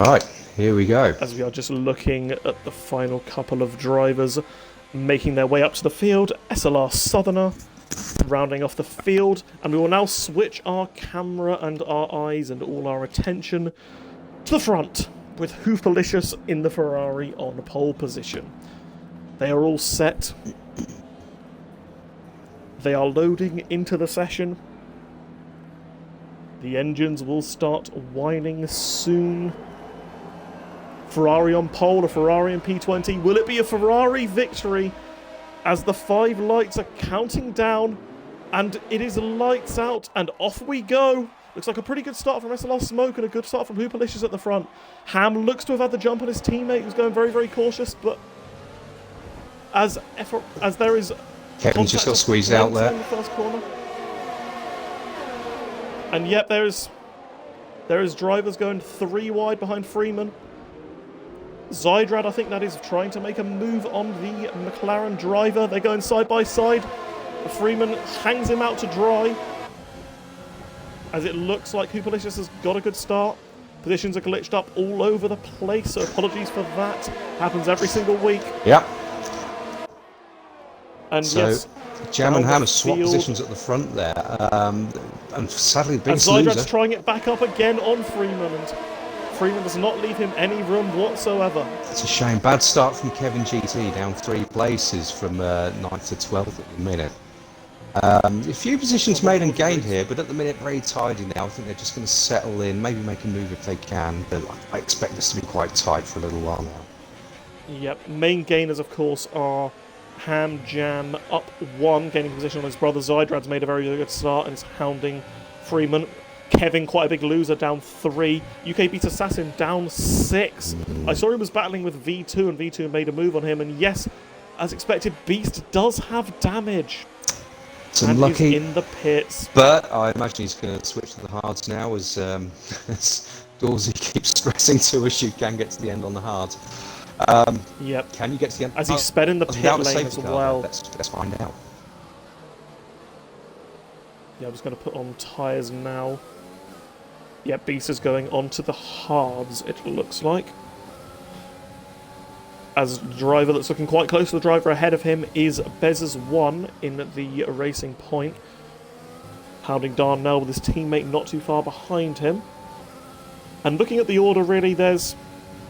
Right, here we go. As we are just looking at the final couple of drivers making their way up to the field. SLR Southerner rounding off the field, and we will now switch our camera and our eyes and all our attention to the front, with Hoopalicious in the Ferrari on pole position. They are all set. They are loading into the session. The engines will start whining soon. Ferrari on pole, a Ferrari in P20. Will it be a Ferrari victory as the 5 lights are counting down? And it is lights out, and off we go. Looks like a pretty good start from SLR Smoke and a good start from Hoopalicious at the front. Ham looks to have had the jump on his teammate, who's going very, very cautious, but as there is... Kevin's just got squeezed out there. In the first corner. And yep, there is drivers going 3 wide behind Freeman. Zydrad, I think that is trying to make a move on the McLaren driver. They're going side by side. Freeman hangs him out to dry, as it looks like Hoopalicious has got a good start. Positions are glitched up all over the place, so apologies for that. Happens every single week. Yep. And so, yes, Jam and Ham have swapped positions at the front there. And sadly, the biggest loser. Zydrad's trying it back up again on Freeman, and Freeman does not leave him any room whatsoever. It's a shame. Bad start from Kevin GT, down 3 places from 9th to 12th at the minute. A few positions made and gained here, but at the minute very tidy now. I think they're just going to settle in, maybe make a move if they can, but I expect this to be quite tight for a little while now. Yep, main gainers of course are Ham, Jam up 1, gaining position on his brother. Zydrad's made a very good start and is hounding Freeman. Kevin, quite a big loser, down 3. UK beats Assassin, down 6. I saw him was battling with V2, and V2 made a move on him, and yes, as expected, Beast does have damage. It's unlucky, in the pits. But I imagine he's going to switch to the hards now, as Dorsey keeps stressing to us, you can get to the end on the hards. Yep. Can you get to the end? As he sped in the pit lane as well. Let's find out. Yeah, I'm just going to put on tyres now. Yeah, Beast is going on to the hards, it looks like. As the driver that's looking quite close to the driver ahead of him is Bez's 1 in the racing point. Hounding Darnell with his teammate not too far behind him. And looking at the order, really, there's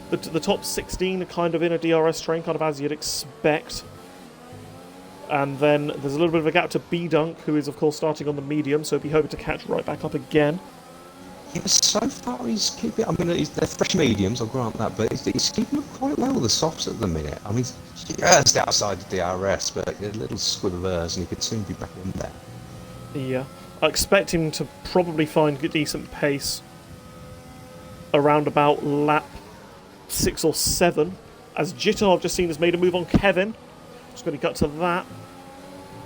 the top 16 are kind of in a DRS train, kind of as you'd expect. And then there's a little bit of a gap to B-Dunk, who is, of course, starting on the medium, so be hoping to catch right back up again. Yeah, so far he's keeping... I mean, they're fresh mediums, I'll grant that, but he's keeping them quite well with the softs at the minute. I mean, he's just outside the DRS, but a little squib of hers, and he could soon be back in there. Yeah. I expect him to probably find a decent pace around about lap 6 or 7, as Jitter, I've just seen, has made a move on Kevin. Just going to cut to that,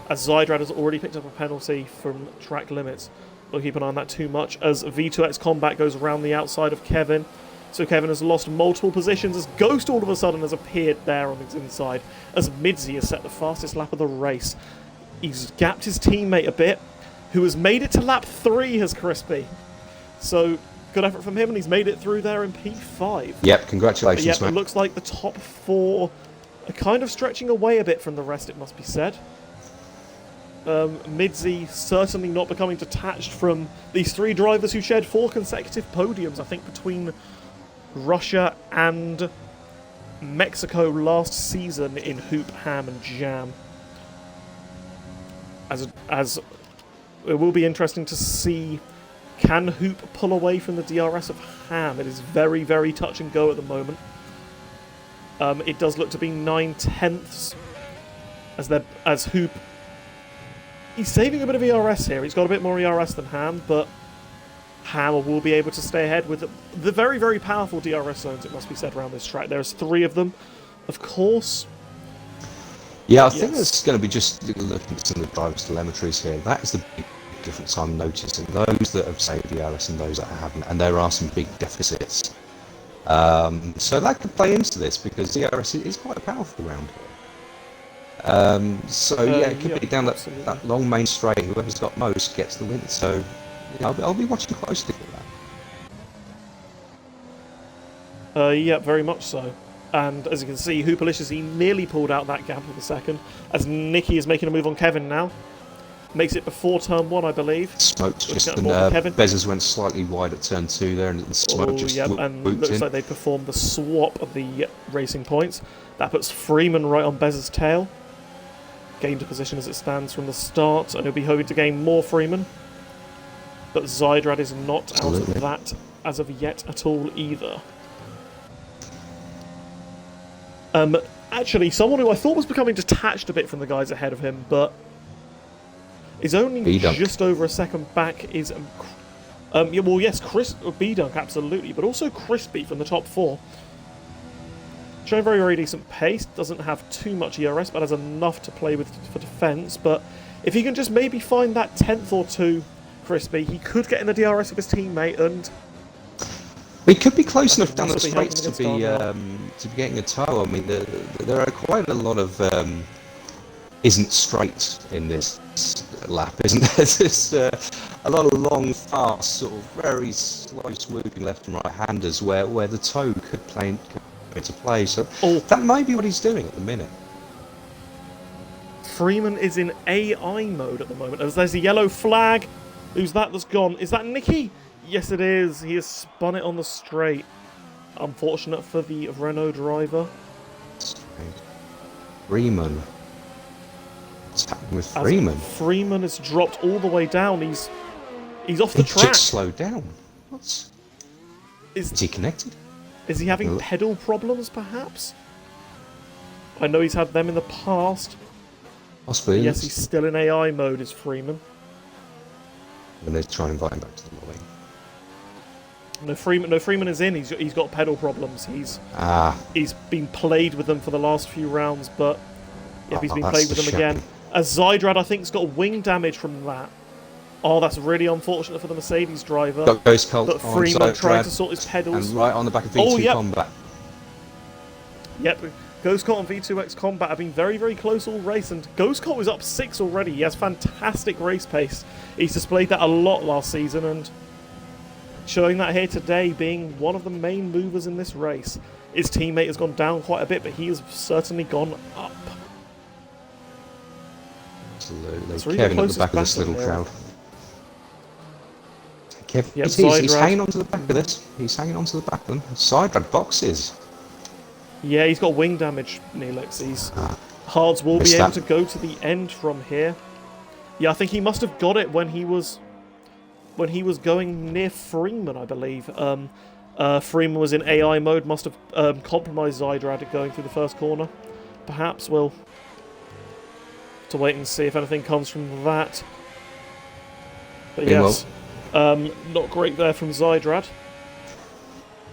as Zydrad has already picked up a penalty from track limits. We'll keep an eye on that too much, as V2X Combat goes around the outside of Kevin. So Kevin has lost multiple positions, as Ghost all of a sudden has appeared there on his inside, as Midzi has set the fastest lap of the race. He's gapped his teammate a bit, who has made it to lap 3, has Crispy. So good effort from him, and he's made it through there in P5. Yep, congratulations, yep, mate. It looks like the top 4 are kind of stretching away a bit from the rest, it must be said. Midzi certainly not becoming detached from these 3 drivers who shared 4 consecutive podiums, I think, between Russia and Mexico last season in Hoop, Ham and Jam. As it will be interesting to see, can Hoop pull away from the DRS of Ham? It is very, very touch and go at the moment. It does look to be 9/10 as Hoop... He's saving a bit of ERS here. He's got a bit more ERS than Ham, but Ham will be able to stay ahead with the very, very powerful DRS zones, it must be said, around this track. There's 3 of them, of course. Yeah, I think there's going to be just looking at some of the driver's telemetries here. That is the big difference I'm noticing. Those that have saved ERS and those that haven't, and there are some big deficits. So that could play into this, because ERS is quite powerful around here. So yeah, it could be down that long main straight. Whoever's got most gets the win. So yeah, I'll be watching closely for that. Yeah, very much so. And as you can see, Hoopalicious, he nearly pulled out that gap of a second, as Nicky is making a move on Kevin now. Makes it before turn 1, I believe. Smoke's just, and Kevin. Bezos went slightly wide at turn 2 there, and the smoke just and looks in. like they performed the swap of the racing points. That puts Freeman right on Bez's tail. Gained a position as it stands from the start, and he'll be hoping to gain more Freeman. But Zydrad is not out of that as of yet at all either. Actually, someone who I thought was becoming detached a bit from the guys ahead of him, but is only just over a second back is... Chris B-Dunk, absolutely, but also Crispy from the top 4. Showing very, very decent pace, doesn't have too much ERS, but has enough to play with for defence. But if he can just maybe find that 10th or 2, Crispy, he could get in the DRS of his teammate, and... We could be close enough down the straights to be getting a tow. I mean, there are quite a lot of isn't straight in this lap, isn't there? There's a lot of long, fast, sort of very slow swooping left and right handers where the tow could come into play. So that may be what he's doing at the minute. Freeman is in AI mode at the moment, as there's a yellow flag. Who's that that's gone? Is that Nicky? Yes, it is. He has spun it on the straight. Unfortunate for the Renault driver. Freeman. What's happening with Freeman? Freeman has dropped all the way down. He's off the track. Just slowed down. Is he connected? Is he having pedal problems, perhaps? I know he's had them in the past. Possibly. Yes, he's still in AI mode, is Freeman. And they try and invite him back to the lobby. No, Freeman is in. He's got pedal problems. He's been played with them for the last few rounds, but he's been played with them again. As Zydrad, I think, has got wing damage from that. Oh, that's really unfortunate for the Mercedes driver. Ghost Cult but Freeman tried to sort his pedals. And right on the back of V2 Combat. Yep, Ghost Cult and V2X Combat have been very, very close all race, and Ghost Cult is up 6 already. He has fantastic race pace. He's displayed that a lot last season, and showing that here today, being one of the main movers in this race. His teammate has gone down quite a bit, but he has certainly gone up. Absolutely. Really Kevin at the back of this little crowd. Kevin, he's hanging on to the back of this. He's hanging on to the back of them. Zydrad boxes. Yeah, he's got wing damage, Neelix. Hards will be able to go to the end from here. Yeah, I think he must have got it when he was going near Freeman, I believe. Freeman was in AI mode, must have compromised Zydrad going through the first corner. Perhaps we'll have to wait and see if anything comes from that. But yes, not great there from Zydrad.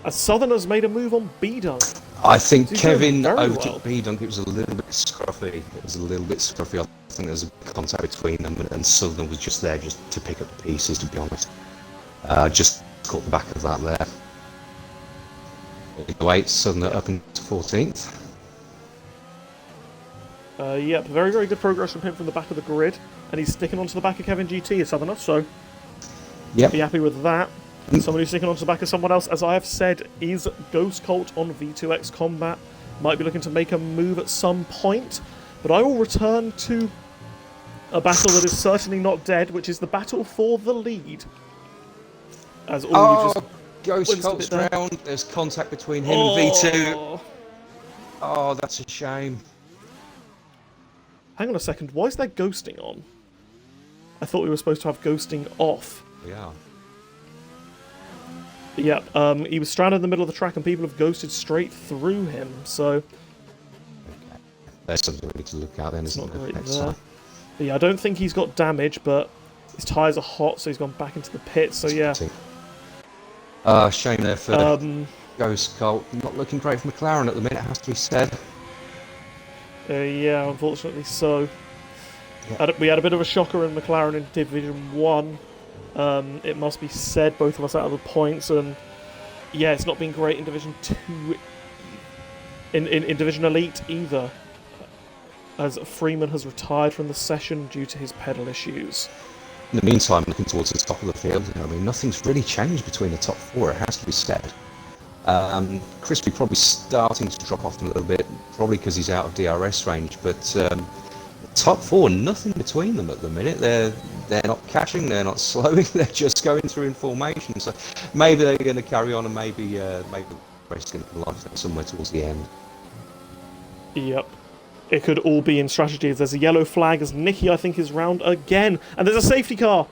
As Southerners made a move on B-Dunk. I think Kevin overtook B-Dunk. It was a little bit scruffy. I think there's a contact between them, and Southern was just there just to pick up the pieces, to be honest. Just caught the back of that there. Wait, Southern up into 14th. Yep, very, very good progress from him from the back of the grid, and he's sticking onto the back of Kevin GT as Southerner, so be happy with that. Someone who's sticking onto the back of someone else, as I have said, is Ghost Cult on V2X Combat. Might be looking to make a move at some point, but I will return to a battle that is certainly not dead, which is the battle for the lead. As Ghost Cult's round. There's contact between him and V2. Oh, that's a shame. Hang on a second, why is there ghosting on? I thought we were supposed to have ghosting off. Yeah. Yep, he was stranded in the middle of the track and people have ghosted straight through him, so... Okay. There's something we need to look at then, isn't there? Next time. But yeah, I don't think he's got damage, but his tyres are hot, so he's gone back into the pit, so yeah. Shame there for Ghost Cult. Not looking great for McLaren at the minute, has to be said. Yeah, unfortunately so. We had a bit of a shocker in McLaren in Division 1. It must be said, both of us out of the points, and yeah, it's not been great in Division 2, in Division Elite either, as Freeman has retired from the session due to his pedal issues. In the meantime, looking towards the top of the field, I mean, nothing's really changed between the top 4, it has to be said. Crispy probably starting to drop off a little bit, probably because he's out of DRS range, but the top four, nothing between them at the minute. They're not catching, they're not slowing, they're just going through in formation. So maybe they're going to carry on, and maybe the race is going to come alive somewhere towards the end. Yep. It could all be in strategy. As there's a yellow flag as Nicky, I think, is round again. And there's a safety car.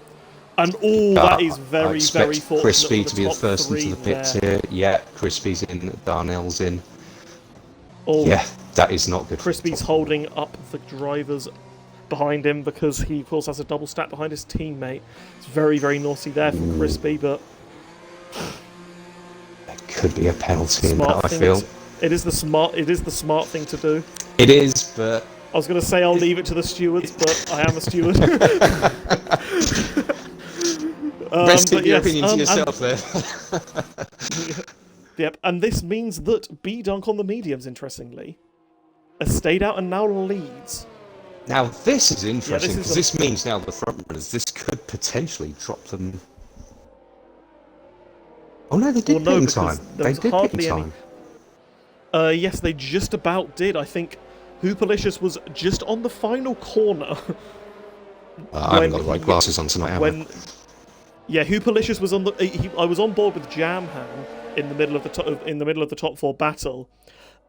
And all that is very, very fortunate. Crispy to be the first into the pits here. Yeah, Crispy's in, Darnell's in. Oh, yeah, that is not good. Crispy's holding up the drivers behind him because he, of course, has a double stack behind his teammate. It's very, very naughty there from Crispy, but... There could be a penalty in that, I feel. It is the smart thing to do. It is, but... I was going to say I'll leave it to the stewards, but I am a steward. Best keep your opinion to yourself there. Yep, and this means that B-Dunk on the mediums, interestingly, has stayed out and now leads. Now this is interesting, because this means now the front runners, this could potentially drop them... Oh no, they did pit in time. They did pit in time. Yes, they just about did. I think Hoopalicious was just on the final corner. I haven't got the right glasses on tonight, have I? Yeah, Hoopalicious was on the. I was on board with Jamham in the middle of the top four battle,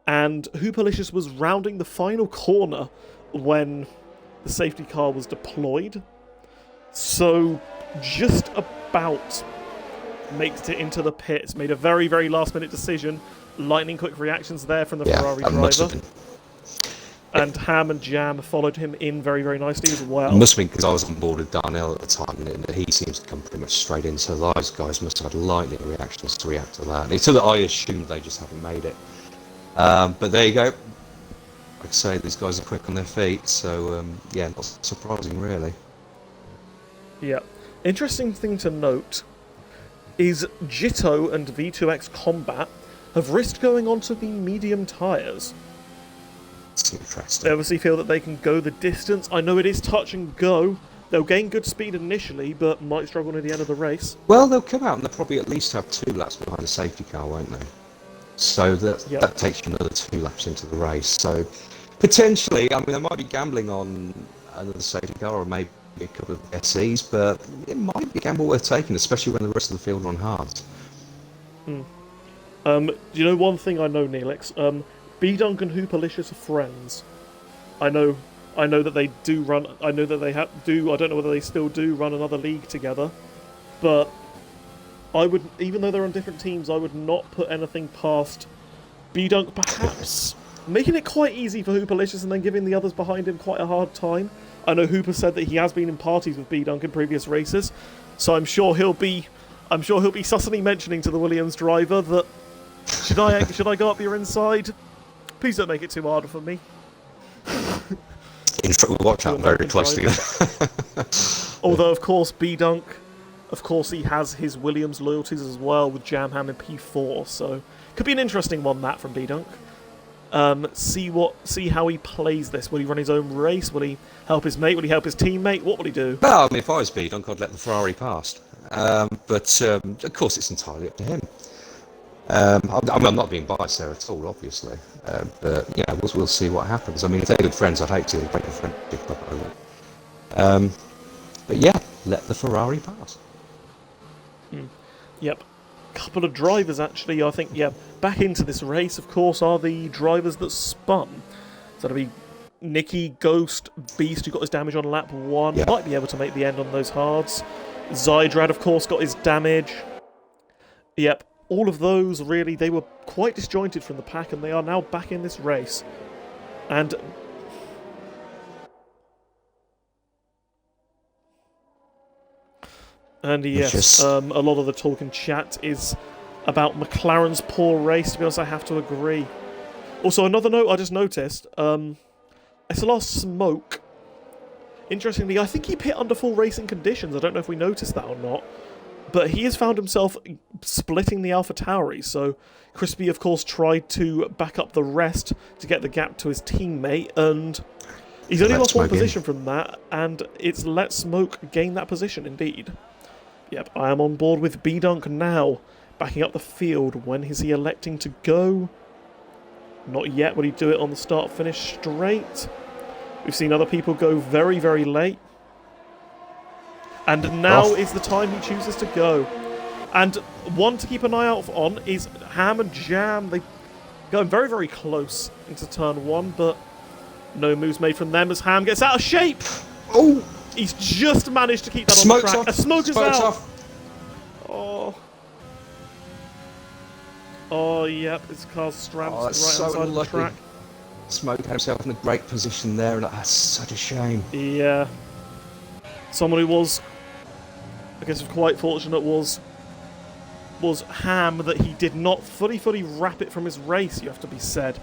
and Hoopalicious was rounding the final corner when the safety car was deployed. So just about makes it into the pits. Made a very, very last minute decision. Lightning quick reactions there from the Ferrari driver. And Ham and Jam followed him in very, very nicely as well. It must have been because I was on board with Darnell at the time, and he seems to come pretty much straight in, so those guys must have had lightning reactions to react to that. So that I assumed they just haven't made it. But there you go. Like I say, these guys are quick on their feet, so yeah, not surprising really. Yeah. Interesting thing to note is Jitto and V2X Combat have risked going onto the medium tyres. It's interesting. They obviously feel that they can go the distance. I know it is touch and go. They'll gain good speed initially, but might struggle near the end of the race. Well, they'll come out and they'll probably at least have 2 laps behind the safety car, won't they? So that takes you another 2 laps into the race. So potentially, I mean, they might be gambling on another safety car or maybe a couple of SEs, but it might be a gamble worth taking, especially when the rest of the field are on hards. Do you know one thing I know, Neelix? B-Dunk and Hoopalicious are friends. I know that they do run. I know that they do. I don't know whether they still do run another league together, but I would, even though they're on different teams, I would not put anything past B-Dunk perhaps making it quite easy for Hoopalicious and then giving the others behind him quite a hard time. I know Hooper said that he has been in parties with B-Dunk in previous races, so I'm sure he'll be sussily mentioning to the Williams driver that should I go up your inside? Please don't make it too hard for me. Watch out very closely. Although, of course, B-Dunk, of course, he has his Williams loyalties as well with Jamham and P4, so could be an interesting one, that, from B-Dunk. See how he plays this. Will he run his own race? Will he help his mate? Will he help his teammate? What will he do? Well, I mean, if I was B-Dunk, I'd let the Ferrari past. But of course, it's entirely up to him. I'm not being biased there at all, obviously, but yeah, we'll see what happens. I mean, if they're good friends, I'd hate to break a friendship up over. But yeah, let the Ferrari pass. Yep, couple of drivers actually. I think back into this race, of course, are the drivers that spun. So that'll be Nicky, Ghost, Beast, who got his damage on lap 1. Yep. Might be able to make the end on those hards. Zydrad, of course, got his damage. Yep. All of those, really, they were quite disjointed from the pack, and they are now back in this race. And yes, a lot of the talk in chat is about McLaren's poor race. To be honest, I have to agree. Also, another note I just noticed, SLR Smoke, interestingly, I think he pit under full racing conditions. I don't know if we noticed that or not. But he has found himself splitting the AlphaTauri, so Crispy, of course, tried to back up the rest to get the gap to his teammate, and he's only lost one position from that, and it's let Smoke gain that position, indeed. Yep, I am on board with B-Dunk now. backing up the field. When is he electing to go? Not yet. Will he do it on the start-finish straight? We've seen other people go very, very late. And now is the time he chooses to go. And one to keep an eye out on is Ham and Jam. They going very, very close into turn 1, but no moves made from them as Ham gets out of shape. Oh! He's just managed to keep that Smoke's on the track. off. A smoke is Smoke's out. off. Oh. Oh, yep. His car's strapped right so outside unlucky. the track. Smoke had himself in a great position there, and that's such a shame. Yeah. Someone who was, I guess, quite fortunate was Ham, that he did not fully wrap it from his race, you have to be said.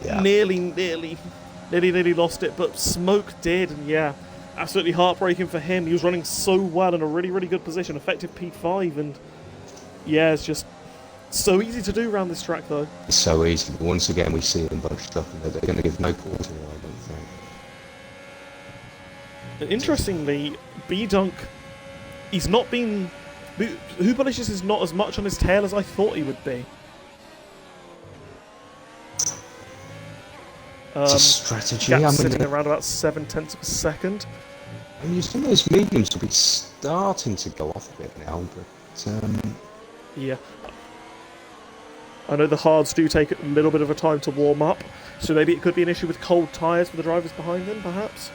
Yeah. Nearly lost it, but Smoke did, and yeah, absolutely heartbreaking for him. He was running so well in a really, really good position, effective P5, and yeah, it's just so easy to do around this track, though. It's so easy, but once again we see them bunched up, and they're going to give no quarter, I don't think. And interestingly, B-Dunk, he's not been... Hubalishes is not as much on his tail as I thought he would be. It's a strategy. Gap's sitting around about 0.7 of a second. I mean, some of those mediums will be starting to go off a bit now, but... Yeah. I know the hards do take a little bit of a time to warm up, so maybe it could be an issue with cold tyres for the drivers behind them, perhaps?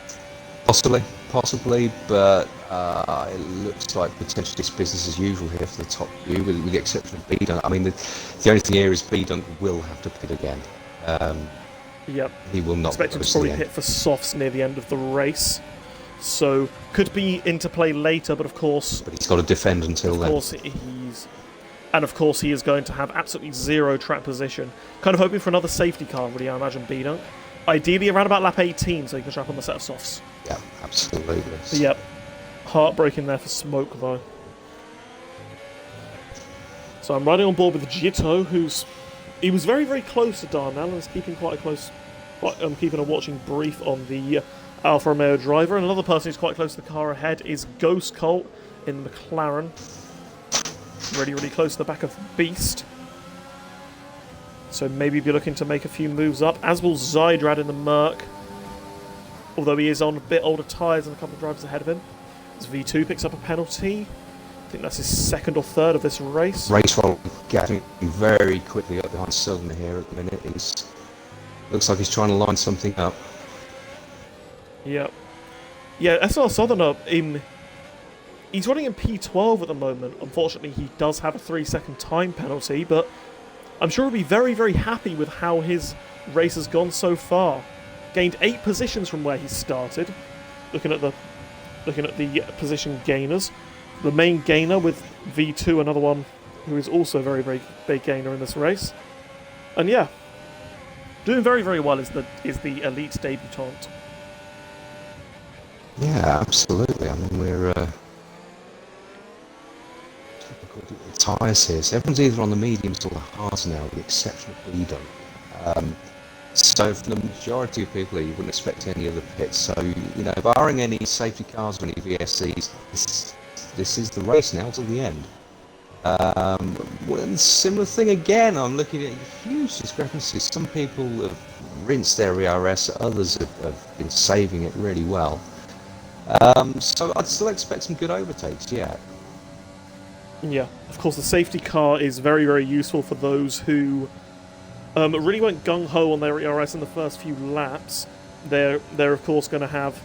Possibly, but it looks like potentially it's business as usual here for the top few, with the exception of B-Dunk. I mean, the only thing here is B-Dunk will have to pit again. Yep. He will not. Expect him to probably hit for softs near the end of the race, so could be into play later. But of course, he's got to defend until then. Of course he is going to have absolutely zero track position. Kind of hoping for another safety car, really. I imagine B-Dunk. Ideally around about lap 18, so he can strap on the set of softs. Yeah, absolutely. But yep. Heartbreaking there for Smoke, though. So I'm riding on board with Jito, he was very, very close to Darnell and is keeping quite a close... I'm keeping a watching brief on the Alfa Romeo driver. And another person who's quite close to the car ahead is Ghost Colt in the McLaren. Really, really close to the back of Beast. So maybe be looking to make a few moves up, as will Zydrad in the Merc. Although he is on a bit older tyres than a couple of drivers ahead of him. As V2 picks up a penalty. I think that's his second or third of this race. Race roll getting very quickly up behind Southern here at the minute. Looks like he's trying to line something up. Yep. Yeah, SLR Southern up in... He's running in P12 at the moment. Unfortunately, he does have a 3-second time penalty, but I'm sure he'll be very, very happy with how his race has gone so far. Gained 8 positions from where he started. Looking at the position gainers. The main gainer with V2, another one who is also a very, very big gainer in this race. And yeah, doing very, very well is the elite debutant. Yeah, absolutely. I mean, we're tyres here, so everyone's either on the mediums or the hards now, with the exception of B-Dunk. So for the majority of people, you wouldn't expect any other pits. So, you know, barring any safety cars or any VSCs, this is the race now till the end. Well, similar thing again, I'm looking at huge discrepancies. Some people have rinsed their ERS, others have been saving it really well. So I'd still expect some good overtakes, yeah. Yeah, of course the safety car is very, very useful for those who really went gung-ho on their ERS in the first few laps. They're of course going to have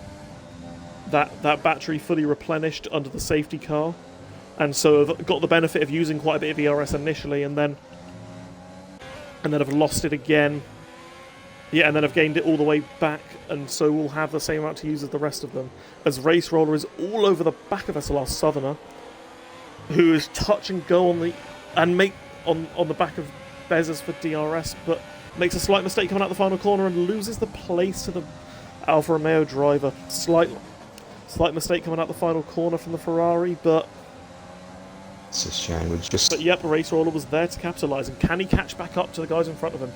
that battery fully replenished under the safety car, and so have got the benefit of using quite a bit of ERS initially, and then have lost it again. Yeah, and then have gained it all the way back, and so will have the same amount to use as the rest of them. As Race Roller is all over the back of SLR Southerner, who is touch and go on the back of Bezos for DRS, but makes a slight mistake coming out the final corner and loses the place to the Alfa Romeo driver. Slight mistake coming out the final corner from the Ferrari, but it's a shame. But yep, Race Roller was there to capitalise, and can he catch back up to the guys in front of him?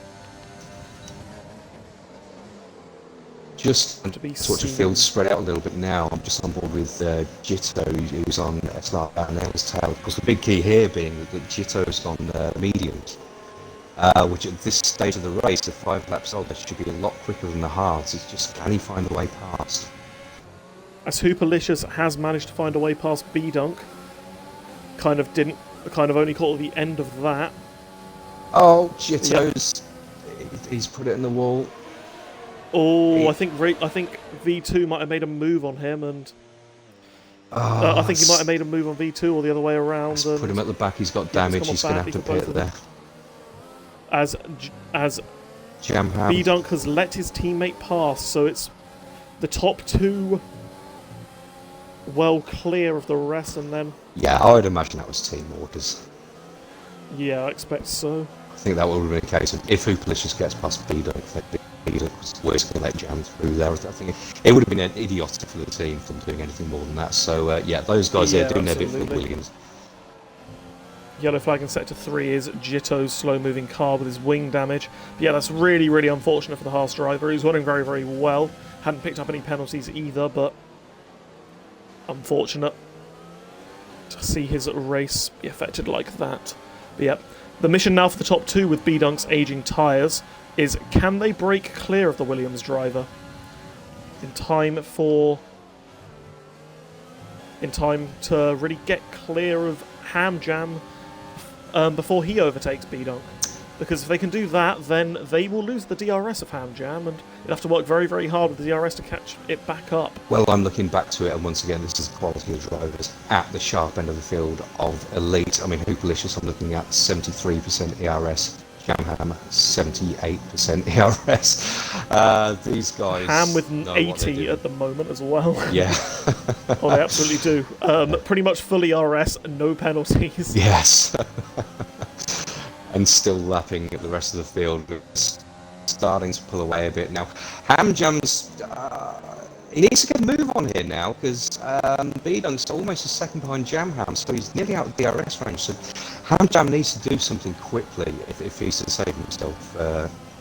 Just To be sort of seen. field spread out a little bit now. I'm just on board with Jitto, who's on SLR down there his tail. Of course, the big key here being that Jitto's on mediums, which at this stage of the race, at 5 laps old, that should be a lot quicker than the hards. It's just, can he find a way past? As Hooperlicious has managed to find a way past B-Dunk, kind of only caught the end of that. Oh, Jitto's, he's put it in the wall. Oh, I think V2 might have made a move on him, and I think he might have made a move on V2 or the other way around. Put him at the back. He's got damage. He's going to have to pay it there. As Jamham. B-Dunk has let his teammate pass, so it's the top 2 well clear of the rest, and then... Yeah, I would imagine that was team orders. Yeah, I expect so. I think that would have been a case of if Hooperlicious gets past B-Dunk, B-Dunk was going to let Jam through there. I think it would have been idiotic for the team from doing anything more than that. So, yeah, those guys there doing their bit for the Williams. Yellow flag in sector 3 is Jitto's slow-moving car with his wing damage. But yeah, that's really, really unfortunate for the Haas driver. He was running very, very well. Hadn't picked up any penalties either, but unfortunate to see his race be affected like that. But yeah, the mission now for the top 2 with B-Dunk's aging tyres is, can they break clear of the Williams driver in time to really get clear of Ham Jam before he overtakes B-Dunk? Because if they can do that, then they will lose the DRS of Ham Jam, and you'll have to work very, very hard with the DRS to catch it back up. Well, I'm looking back to it, and once again, this is the quality of drivers at the sharp end of the field of elite. I mean, Hooperlicious, I'm looking at 73% ERS. Jamham, 78% ERS. These guys... Ham with an 80 at the moment as well. Yeah. Oh, they absolutely do. Pretty much full ERS, no penalties. Yes. And still lapping at the rest of the field. It's starting to pull away a bit now. Ham Jam's... he needs to get a move on here now, because B-Dunk's almost a second behind Jamham, so he's nearly out of DRS range. So Ham Jam needs to do something quickly if he's to save himself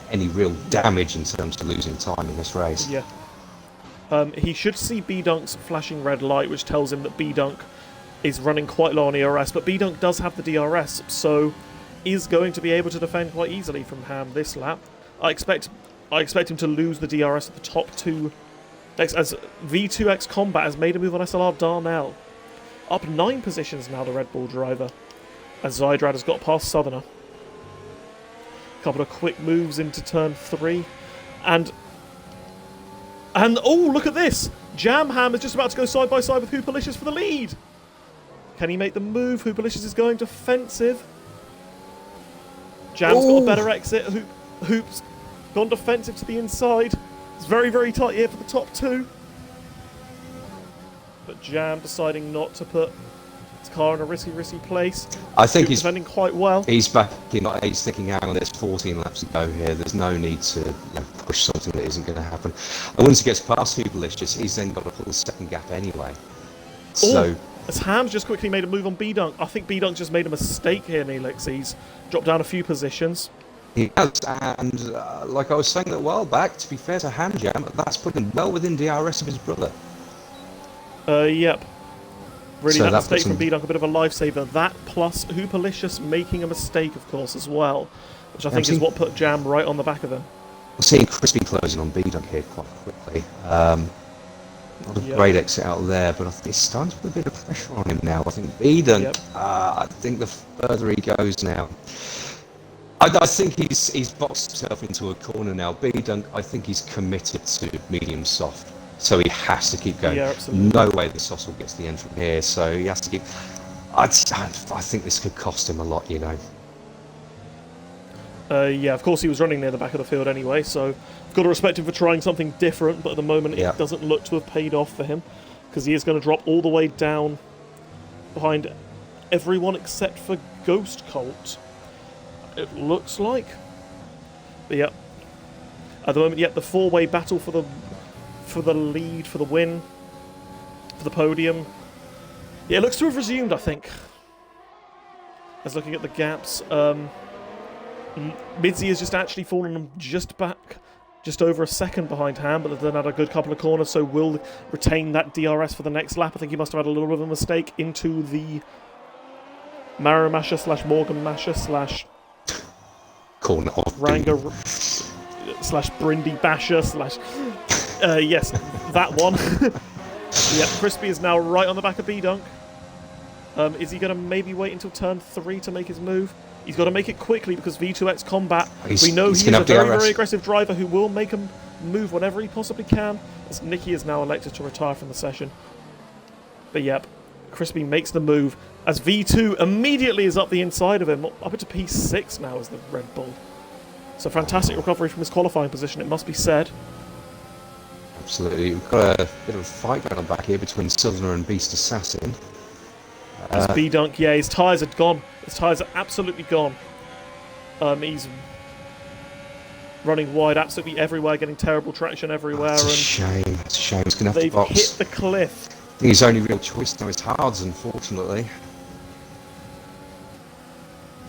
any real damage in terms of losing time in this race. Yeah. He should see B-Dunk's flashing red light, which tells him that B-Dunk is running quite low on ERS, but B-Dunk does have the DRS, so is going to be able to defend quite easily from Ham this lap. I expect him to lose the DRS at the top 2. As V2X Combat has made a move on SLR Darnell. Up 9 positions now, the Red Bull driver, as Zydrad has got past Southerner. A couple of quick moves into turn 3. And oh, look at this! Jamham is just about to go side by side with Hooperlicious for the lead. Can he make the move? Hooperlicious is going defensive. Jam's got a better exit. Hoop's gone defensive to the inside. It's very, very tight here for the top 2. But Jam deciding not to put his car in a risky place. I think he's defending quite well. He's back in. He's thinking, hang on, there's 14 laps to go here. There's no need to push something that isn't going to happen. And once he gets past Hooperlicious, he's then got to pull the second gap anyway. So... As Ham's just quickly made a move on B-Dunk. I think B-Dunk just made a mistake here, Neelix. He's dropped down a few positions. He has, and like I was saying a while back, to be fair to Ham Jam, that's put him well within DRS of his brother. Yep. Really, So that that mistake puts from him- B-Dunk, a bit of a lifesaver. That plus Hooperlicious making a mistake, of course, as well, which I think is what put Jam right on the back of him. We're seeing Crispy closing on B-Dunk here quite quickly. Not a great exit out there, but I think it's starting to put a bit of pressure on him now. I think B-Dunk, I think the further he goes now, I think he's boxed himself into a corner now. B-Dunk, I think he's committed to medium soft, so he has to keep going. Yeah, absolutely. No way the Sossel gets the end from here, so he has to keep... I think this could cost him a lot, you know. Yeah, of course he was running near the back of the field anyway, so I've got to respect him for trying something different, but at the moment it doesn't look to have paid off for him, because he is going to drop all the way down behind everyone except for Ghost Colt, it looks like. But yeah, at the moment, the four-way battle for the lead, for the win, for the podium. Yeah, it looks to have resumed, I think. As looking at the gaps, Midzi has just actually fallen just just over a second behind Ham, but they've then had a good couple of corners, so will retain that DRS for the next lap. I think he must have had a little bit of a mistake into the Mario Masher / Morgan Masher / Corner off. Ranga / Brindy Basher / yes, that one. Yep, Crispy is now right on the back of B-Dunk. Is he going to maybe wait until turn 3 to make his move? He's got to make it quickly because V2X Combat, we know he is a very, very aggressive driver who will make him move whenever he possibly can, as Nicky is now elected to retire from the session. But yep, Crispy makes the move as V2 immediately is up the inside of him, up into P6 now as the Red Bull. So fantastic recovery from his qualifying position, it must be said. Absolutely, we've got a bit of a fight going on back here between Southerner and Beast Assassin. B-Dunk, yeah, his tyres are gone. His tyres are absolutely gone. He's running wide absolutely everywhere, getting terrible traction everywhere. It's a shame. It's a shame. He's going to have to they've box. hit the cliff. I think his only real choice now is hards, unfortunately.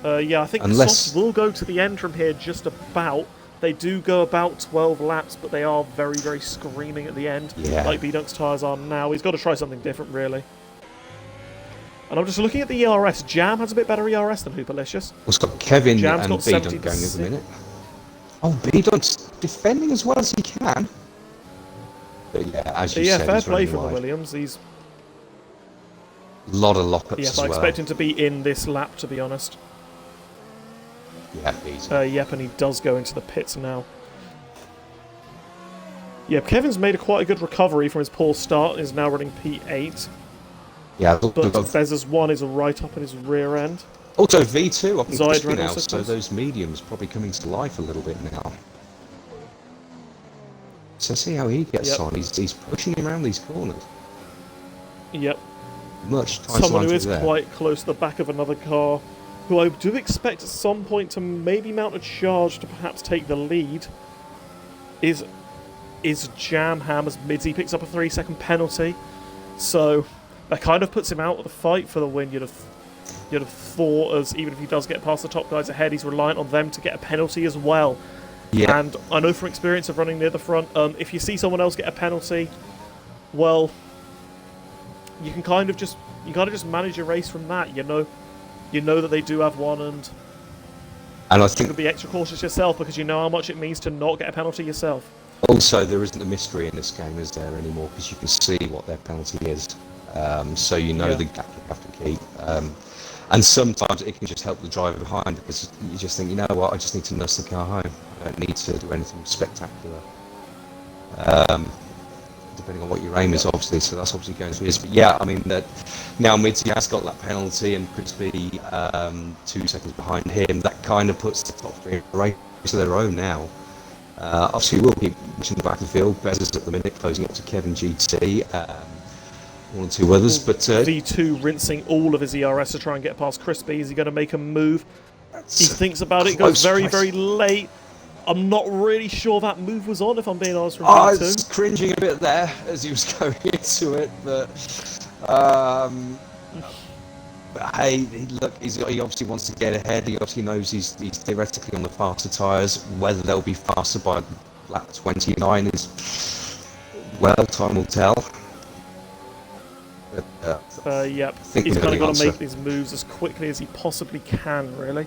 Yeah, I think the softs will go to the end from here just about. They do go about 12 laps, but they are very, very screaming at the end, like B-Dunk's tyres are now. He's got to try something different, really. And I'm just looking at the ERS. Jam has a bit better ERS than Hooperlicious. Well, it's got Kevin Jam's and got B-Dunk going at the minute. Oh, B-Dunk's defending as well as he can. But yeah, as you said, fair play from the Williams. He's a lot of lockups as I well. expect him to be in this lap, to be honest. Yeah, easy. Yep, and he does go into the pits now. Yep, Kevin's made quite a good recovery from his poor start and is now running P8. Yeah, but Bez's 1 is right up in his rear end. Also, V2 up in Crispy now, also so those mediums probably coming to life a little bit now. So see how he gets on. He's pushing him around these corners. Yep. Much tighter. Someone who is quite close to the back of another car, who I do expect at some point to maybe mount a charge to perhaps take the lead, is Jam Ham as Midzy picks up a 3-second penalty. So that kind of puts him out of the fight for the win. You'd have thought, as even if he does get past the top guys ahead, he's reliant on them to get a penalty as well. Yeah. And I know from experience of running near the front, if you see someone else get a penalty, well, you can kind of just manage your race from that. You know that they do have one, and I you think can be extra cautious yourself because you know how much it means to not get a penalty yourself. Also, there isn't a mystery in this game, is there, anymore? Because you can see what their penalty is, so you know the gap you have to keep. And sometimes it can just help the driver behind because you just think, you know what, I just need to nurse the car home. I don't need to do anything spectacular. Depending on what your aim is, obviously, so that's obviously going to be. But yeah, I mean, now Mitzi has got that penalty and Crispy 2 seconds behind him. That kind of puts the top three in the race to their own now. Obviously, we'll keep pushing the back of the field. Bez is at the minute closing up to Kevin GT. One or two others, but V2 rinsing all of his ERS to try and get past Crispy. Is he going to make a move? He thinks about it, goes very, very late. I'm not really sure that move was on, if I'm being honest, from V2. I was cringing a bit there as he was going into it, but hey, look, he obviously wants to get ahead. He obviously knows he's theoretically on the faster tyres. Whether they'll be faster by lap 29 is, well, time will tell. Yep, he's kind of got to make these moves as quickly as he possibly can, really.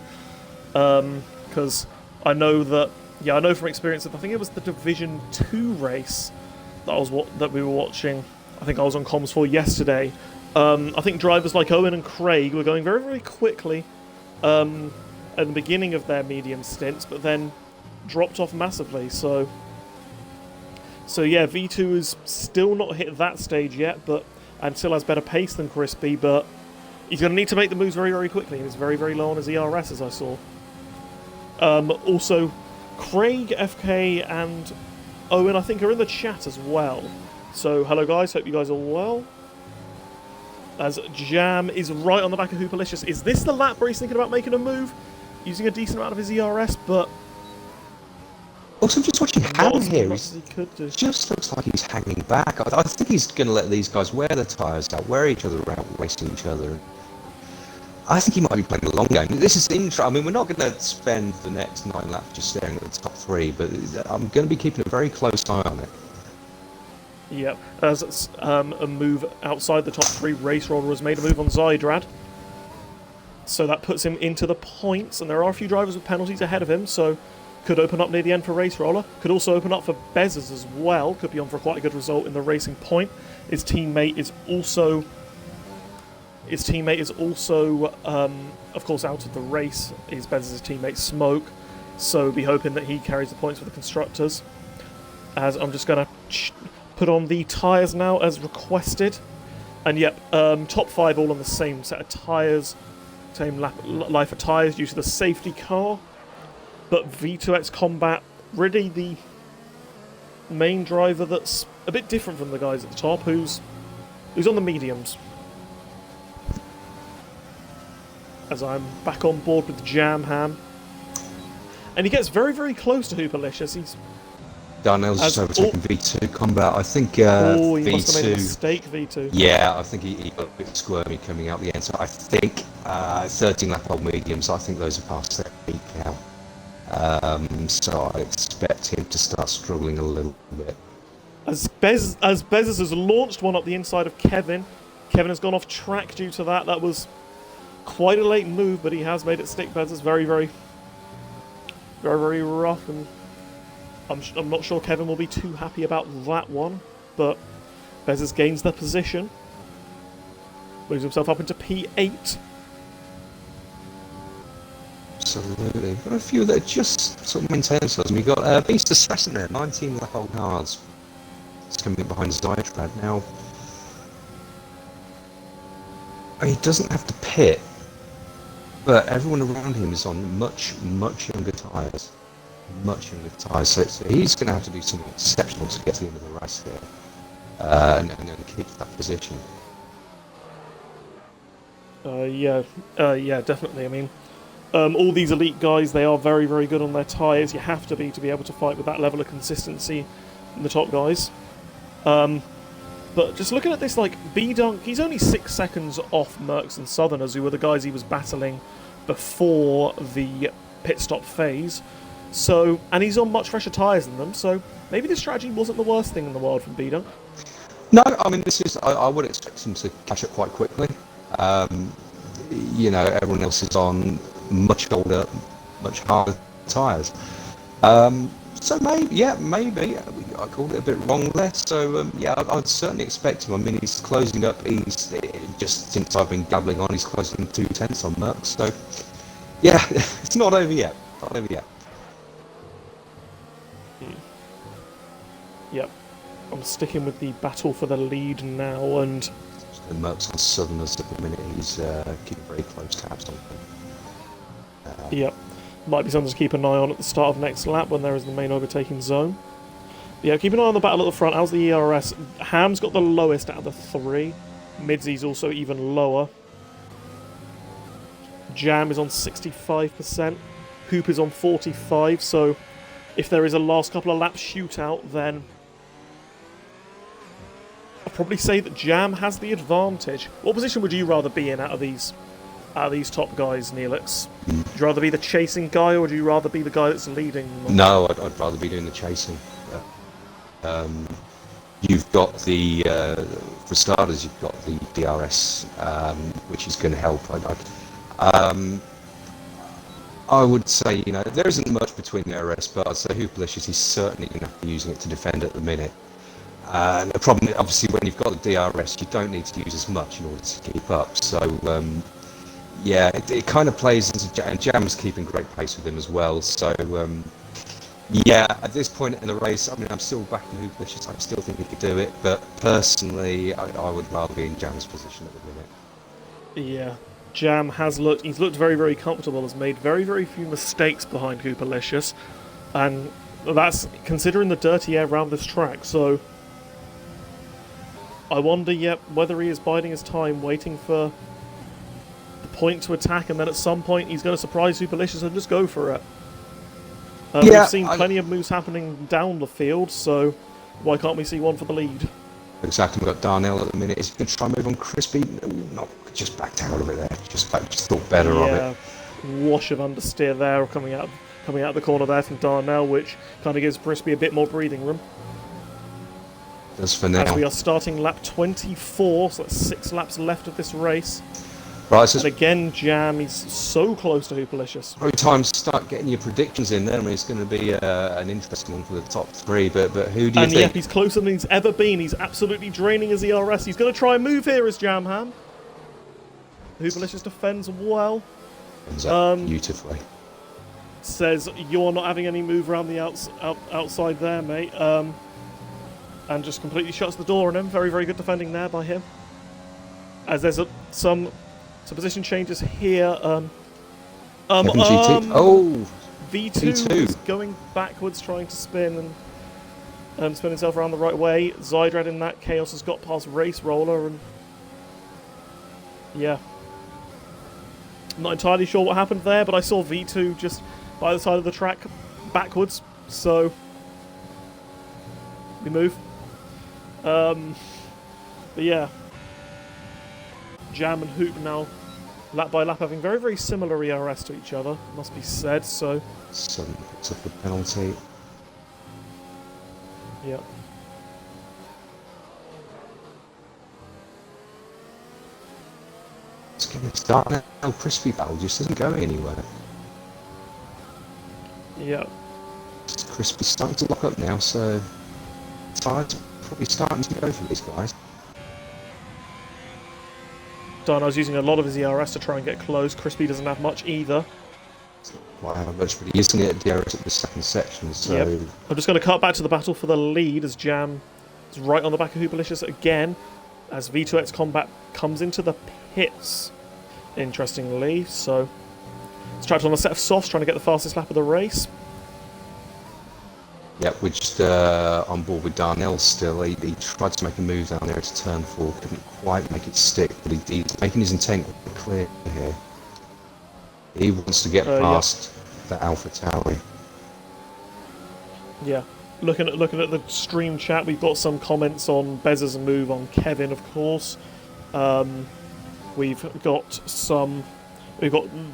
Because I know that, I know from experience that I think it was the Division 2 race that we were watching. I think I was on comms for yesterday. I think drivers like Owen and Craig were going very, very quickly at the beginning of their medium stints, but then dropped off massively. So yeah, V2 has still not hit that stage yet, and still has better pace than Crispy, but he's going to need to make the moves very, very quickly, and he's very, very low on his ERS, as I saw. Also, Craig, FK, and Owen, I think, are in the chat as well. So, hello guys, hope you guys are well. As Jam is right on the back of Hooperlicious. Is this the lap where he's thinking about making a move? Using a decent amount of his ERS, but... Also, I'm just watching Ham here. It just looks like he's hanging back. I think he's going to let these guys wear the tyres out, wear each other out, wasting each other. I think he might be playing the long game. This is interesting. I mean, we're not going to spend the next 9 laps just staring at the top 3, but I'm going to be keeping a very close eye on it. Yep. As a move outside the top 3, Race Roller has made a move on Zydrad. So that puts him into the points, and there are a few drivers with penalties ahead of him, so could open up near the end for Race Roller. Could also open up for Bezzers as well. Could be on for quite a good result in the racing point. His teammate is also, of course, out of the race. Is Bezzers' teammate Smoke, so be hoping that he carries the points for the constructors. As I'm just going to put on the tyres now as requested, and yep, top 5 all on the same set of tyres, same life of tyres due to the safety car. But V2X Combat, really the main driver that's a bit different from the guys at the top, who's on the mediums. As I'm back on board with Jam Ham. And he gets very, very close to Hooperlicious. He's Darnell's just overtaken V2 Combat. I think he V2... must have made a mistake, V2. Yeah, I think he got a bit squirmy coming out the end. So I think 13 lap old mediums, I think those are past their peak now. So I expect him to start struggling a little bit. As Bezzers has launched one up the inside of Kevin. Kevin has gone off track due to that. That was quite a late move, but he has made it stick. Bezzers very, very, very, very rough, and I'm not sure Kevin will be too happy about that one. But Bezzers gains the position, moves himself up into P8. Absolutely. Got a few that are just sort of maintain themselves. We've got Beast Assassin there, 19 lap old cars. It's coming in behind Zydrad now. He doesn't have to pit, but everyone around him is on much, much younger tyres. Much younger tyres, so he's going to have to do something exceptional to get to the end of the race here and keep that position. Yeah, definitely. I mean, all these elite guys, they are very, very good on their tyres. You have to be able to fight with that level of consistency in the top guys. But just looking at this, like, B-Dunk, he's only 6 seconds off Mercs and Southerners, who were the guys he was battling before the pit stop phase. So, and he's on much fresher tyres than them, so maybe the strategy wasn't the worst thing in the world from B-Dunk. No, I mean, this is, I would expect him to catch up quite quickly. You know, everyone else is on much older, much harder tyres. So maybe I called it a bit wrong there. So yeah, I'd certainly expect him. I mean, he's closing up. He's just since I've been gabbling on, he's closing 2/10 on Mercs. So yeah, it's not over yet. Not over yet. Yep, I'm sticking with the battle for the lead now, and the Mercs on Southerners at the minute. He's keeping very close tabs on them. Yep. Might be something to keep an eye on at the start of next lap when there is the main overtaking zone. Yeah, keep an eye on the battle at the front. How's the ERS? Ham's got the lowest out of the 3. Midsy's also even lower. Jam is on 65%. Hoop is on 45%, so if there is a last couple of laps shootout, then I'd probably say that Jam has the advantage. What position would you rather be in out of these top guys, Neelix? Would you rather be the chasing guy, or would you rather be the guy that's leading? No, I'd rather be doing the chasing. You've got the, for starters, you've got the DRS, which is going to help. I would say, you know, there isn't much between the DRS, but I'd say Hooperlicious, he's certainly going to have to be using it to defend at the minute. And the problem, obviously, when you've got the DRS, you don't need to use as much in order to keep up. So, yeah, it kind of plays into Jam, and Jam's keeping great pace with him as well. So, yeah, at this point in the race, I mean, I'm still backing Hooperlicious. I still think he could do it, but personally, I would rather be in Jam's position at the minute. Yeah, Jam he's looked very, very comfortable, has made very, very few mistakes behind Hooperlicious, and that's considering the dirty air around this track. So, I wonder, whether he is biding his time, waiting for the point to attack, and then at some point he's going to surprise Hooperlicious and just go for it. We've seen plenty of moves happening down the field, so why can't we see one for the lead? Exactly, we've got Darnell at the minute. Is he going to try and move on Crispy? No, not just backed out of it there. Just thought better of Yeah, it. wash of understeer there coming out the corner there from Darnell, which kind of gives Crispy a bit more breathing room. Just for now. As we are starting lap 24, so that's 6 laps left of this race. Right, so And again, Jam, he's so close to Hoopalicious. probably time to start getting your predictions in there. I mean, it's going to be an interesting one for the top 3, but who do you And think? yep, he's closer than he's ever been. He's absolutely draining his ERS. He's going to try and move here as Jamham. Hoopalicious defends well. Ends up beautifully. Says, you're not having any move around the outside there, mate. And just completely shuts the door on him. Very, very good defending there by him. As there's some position changes here. Kevin GT. Oh, V2 is going backwards, trying to spin and spin himself around the right way. Zydrad in that chaos has got past Race Roller, and yeah. I'm not entirely sure what happened there, but I saw V2 just by the side of the track backwards, so we move. But yeah. Jam and Hoop now, lap by lap, having very, very similar ERS to each other, must be said, so... Sudden picks up the penalty. Yeah. It's getting a start now. Crispy Battle just isn't going anywhere. Yeah. Crispy's starting to lock up now, so... Tide's probably starting to go for these guys. Darnell's using a lot of his ERS to try and get close. Crispy doesn't have much either. Quite how much, but he is going to get DRS at the second section, so... Yep. I'm just going to cut back to the battle for the lead as Jam is right on the back of Hoopalicious again as V2X Combat comes into the pits, interestingly. So it's trapped on a set of softs, trying to get the fastest lap of the race. Yep, we're just on board with Darnell still. He tried to make a move down there to turn 4, couldn't quite make it stick, but he's making his intent clear here. He wants to get past the Alpha Tauri. Yeah. Looking at the stream chat, we've got some comments on Bez's move on Kevin, of course. We've got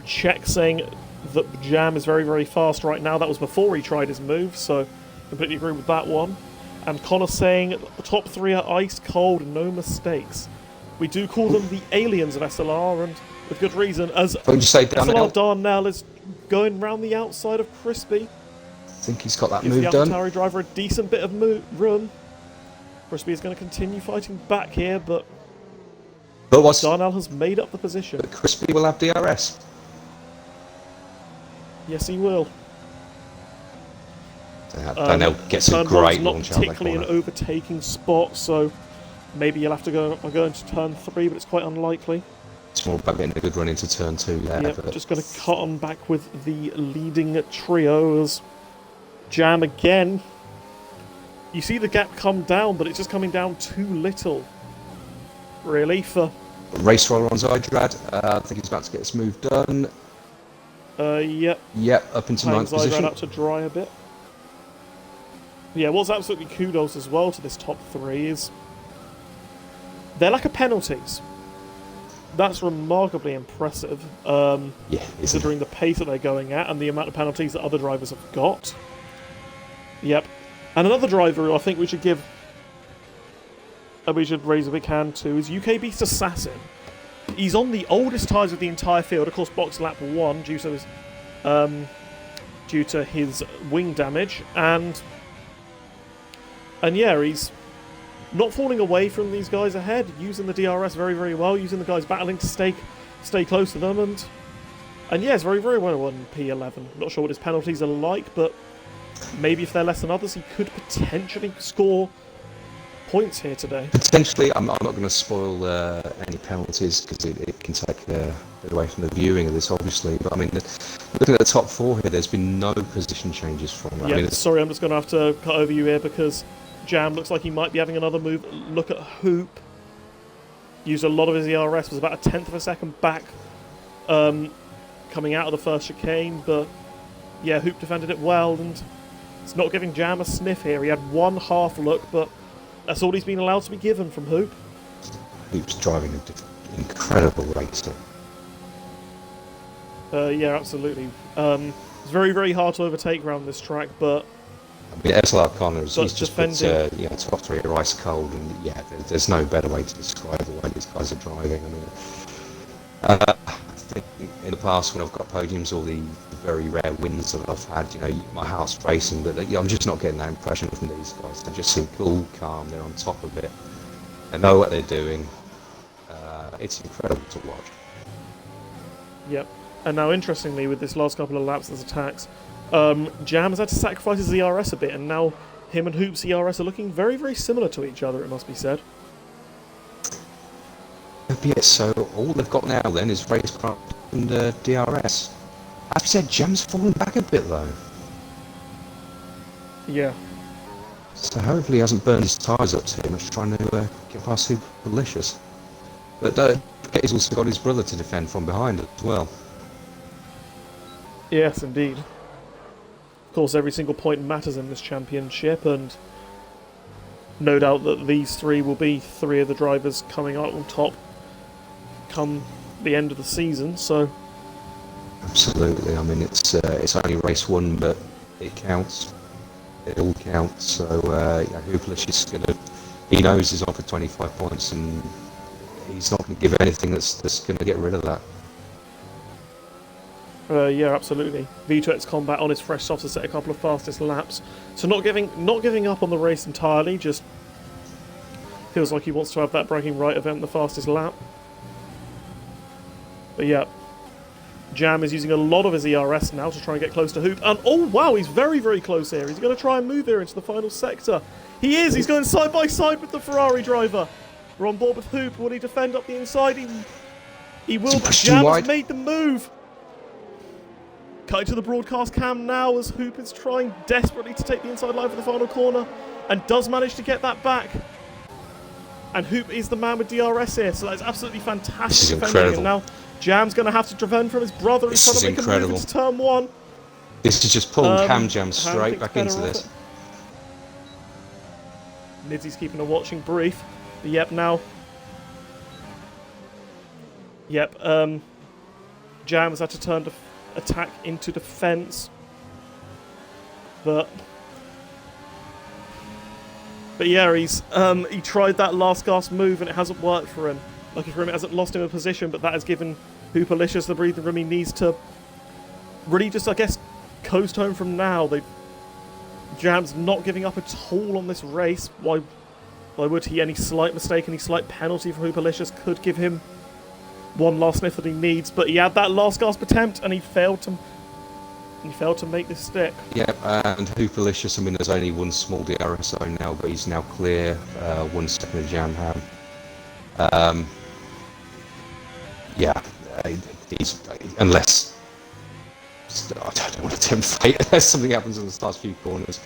Czech saying that Jam is very, very fast right now. That was before he tried his move, so completely agree with that one. And Connor saying the top 3 are ice cold, no mistakes. We do call them the aliens of SLR, and with good reason, as SLR Darnell is going round the outside of Crispy. I think he's got that Gives move the done. Atari driver a decent bit of room. Crispy is going to continue fighting back here, but Darnell has made up the position. But Crispy will have DRS. Yes, he will. Darnell gets a great not launch out of that particularly an corner. overtaking spot, so maybe you'll have to go into turn 3, but it's quite unlikely. It's more about getting a good run into turn 2 there. Yep, just going to cut on back with the leading trio as Jam again. You see the gap come down, but it's just coming down too little, really, for... Race roller on Zydrad. I think he's about to get his move done. Yep. Yep, up into 9th position. Zydrad up to dry a bit. Yeah, what's absolutely kudos as well to this top 3 is their lack of penalties. That's remarkably impressive, considering the pace that they're going at and the amount of penalties that other drivers have got. Yep. And another driver who I think we should raise a big hand to is UK Beast Assassin. He's on the oldest tyres of the entire field, of course box lap 1 due to his wing damage, and yeah, he's not falling away from these guys ahead, using the DRS very, very well, using the guys battling to stay close to them, and yeah, it's very, very well on P11. Not sure what his penalties are like, but maybe if they're less than others, he could potentially score points here today. Potentially, I'm not going to spoil any penalties because it can take a bit away from the viewing of this, obviously. But I mean, looking at the top 4 here, there's been no position changes from that. Yeah, I mean, sorry, I'm just going to have to cut over you here because Jam looks like he might be having another move. Look at Hoop. Used a lot of his ERS, was about a 10th of a second back coming out of the first chicane, but yeah, Hoop defended it well, and it's not giving Jam a sniff here. He had one half look, but that's all he's been allowed to be given from Hoop. Hoop's driving a incredible racing. Yeah, absolutely. It's very, very hard to overtake around this track, but I mean, SLR Connors, but he's just put defending. top three are ice cold, and yeah, there's no better way to describe the way these guys are driving. I mean, I think in the past when I've got podiums or the very rare wins that I've had, my heart's racing, but I'm just not getting that impression from these guys. They just seem cool, calm, they're on top of it, they know what they're doing. It's incredible to watch. Yep. And now, interestingly, with this last couple of laps as attacks, Jam has had to sacrifice his ERS a bit, and now him and Hoop's ERS are looking very, very similar to each other, it must be said. Yeah, so all they've got now then is racecraft and DRS. As we said, Jam's fallen back a bit though. Yeah. So hopefully he hasn't burned his tyres up too much trying to get past Superlicious. But he's also got his brother to defend from behind as well. Yes, indeed. Of course, every single point matters in this championship, and no doubt that these three will be three of the drivers coming out on top come the end of the season, so... Absolutely, I mean, it's only race one, but it counts. It all counts, so Hooplicious is he knows he's on for 25 points, and he's not going to give anything that's going to get rid of that. Yeah, absolutely. V2X Combat on his fresh softs to set a couple of fastest laps. So not giving up on the race entirely, just feels like he wants to have that bragging right event the fastest lap. But yeah, Jam is using a lot of his ERS now to try and get close to Hoop. And oh wow, he's very, very close here. He's going to try and move here into the final sector. He is! He's going side by side with the Ferrari driver. We're on board with Hoop. Will he defend up the inside? He will, but Jam has made the move. Cut to the broadcast cam now as Hoop is trying desperately to take the inside line for the final corner and does manage to get that back. And Hoop is the man with DRS here, so that's absolutely fantastic defending. And now Jam's going to have to defend from his brother who's trying to make a move into turn one. This is just pulling Ham Jam straight back into this. Nidsy's keeping a watching brief. But yep, now... Yep, Jam has had to turn to attack into defense. But yeah, he tried that last gasp move and it hasn't worked for him. Lucky for him, it hasn't lost him a position, but that has given Hooperlicious the breathing room he needs to really just, I guess, coast home from now. Jam's not giving up at all on this race. Why would he? Any slight mistake, any slight penalty for Hooperlicious could give him one last sniff that he needs, but he had that last gasp attempt and he failed to make this stick. Yep, and Hooperlicious, I mean, there's only one small DRS zone now, but he's now clear, 1 second of Jam Ham. Yeah, he's, unless, I don't want to tempt fate, unless something happens in the last few corners.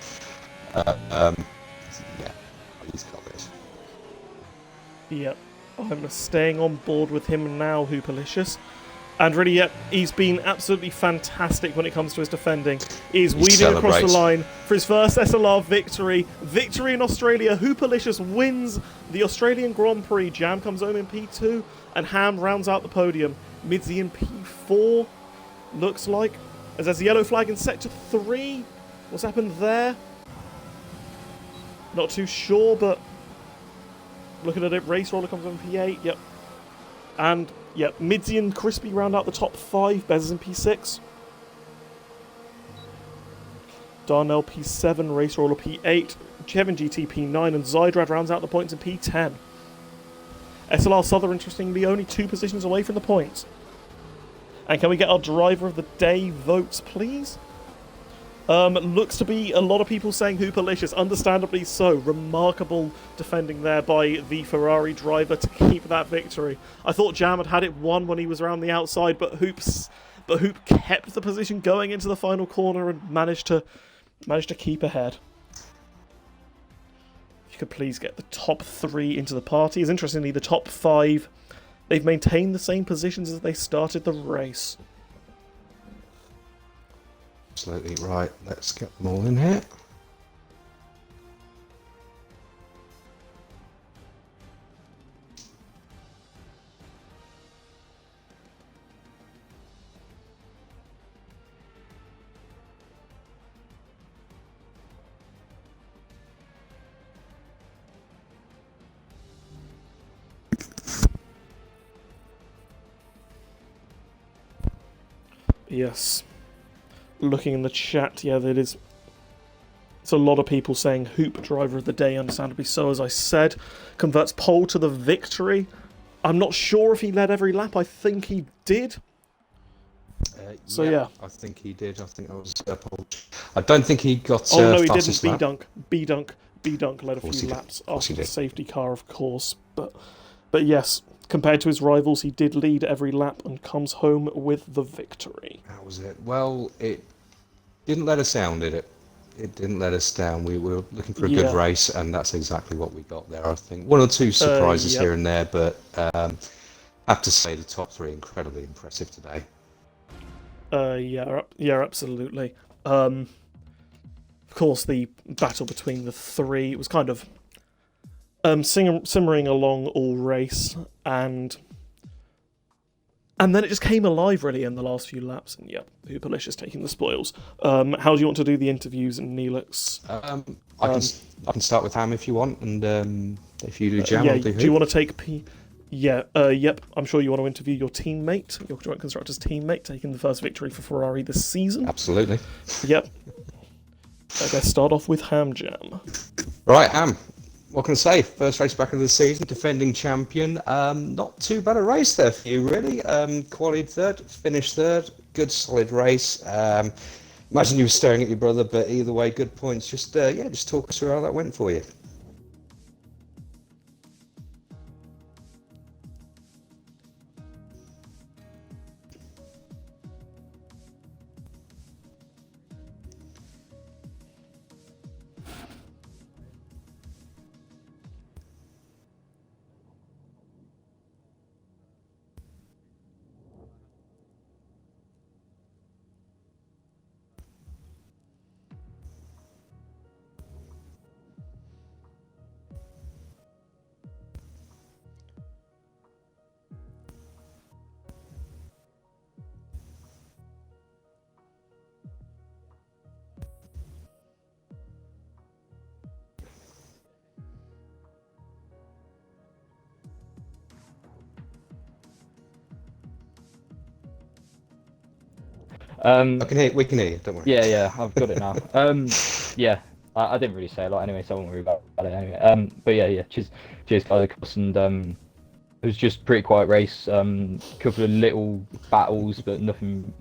Yeah, he's got this. Yep. I'm staying on board with him now, Hooperlicious. And really, yeah, he's been absolutely fantastic when it comes to his defending. He's weaving across the line for his first SLR victory. Victory in Australia. Hooperlicious wins the Australian Grand Prix. Jam comes home in P2, and Ham rounds out the podium. Midzy in P4, looks like. As there's a yellow flag in Sector 3. What's happened there? Not too sure, but... looking at it, Race Roller comes on P8, yep. And, yep, Midzy and Crispy round out the top 5, Bez is in P6. Darnell P7, Race Roller P8, Kevin GT P9, and Zydrad rounds out the points in P10. SLR Southern, interestingly, only 2 positions away from the points. And can we get our driver of the day votes, please? Looks to be a lot of people saying Hooperlicious, understandably so. Remarkable defending there by the Ferrari driver to keep that victory. I thought Jam had it won when he was around the outside, but Hoop kept the position going into the final corner and managed to keep ahead. If you could please get the top 3 into the party. As interestingly, the top 5, they've maintained the same positions as they started the race. Absolutely right. Let's get them all in here. Yes. Looking in the chat, yeah, that is. It's a lot of people saying Hoop driver of the day, understandably so, as I said. Converts pole to the victory. I'm not sure if he led every lap. I think he did. So yeah. I think he did. I think that was pole. I don't think he got. Oh no, he fastest didn't. lap. B Dunk led a few laps after the did. safety car, of course. But yes, compared to his rivals, he did lead every lap and comes home with the victory. That was it. Well, it didn't let us down, did it? It didn't let us down. We were looking for a good race, and that's exactly what we got there. I think one or two surprises here and there, but I have to say the top three incredibly impressive today. Yeah, absolutely. Of course, the battle between the three was kind of simmering along all race, and then it just came alive really in the last few laps. And yeah, Hooperlicious taking the spoils. How do you want to do the interviews, Neelix? I can start with Ham if you want, and if you do Jam, I'll do Hoop. Do you want to take P? Yeah, yep. I'm sure you want to interview your teammate, your joint constructor's teammate, taking the first victory for Ferrari this season. Absolutely. Yep. Let's start off with Ham Jam. Right, Ham. What can I say? First race back of the season, defending champion. Not too bad a race there for you, really. Qualified third, finished third. Good, solid race. Imagine you were staring at your brother, but either way, good points. Just talk us through how that went for you. We can hear you, don't worry. Yeah, I've got it now. I didn't really say a lot anyway, so I won't worry about it anyway. But yeah, cheers guys, of course, and it was just a pretty quiet race. Couple of little battles, but nothing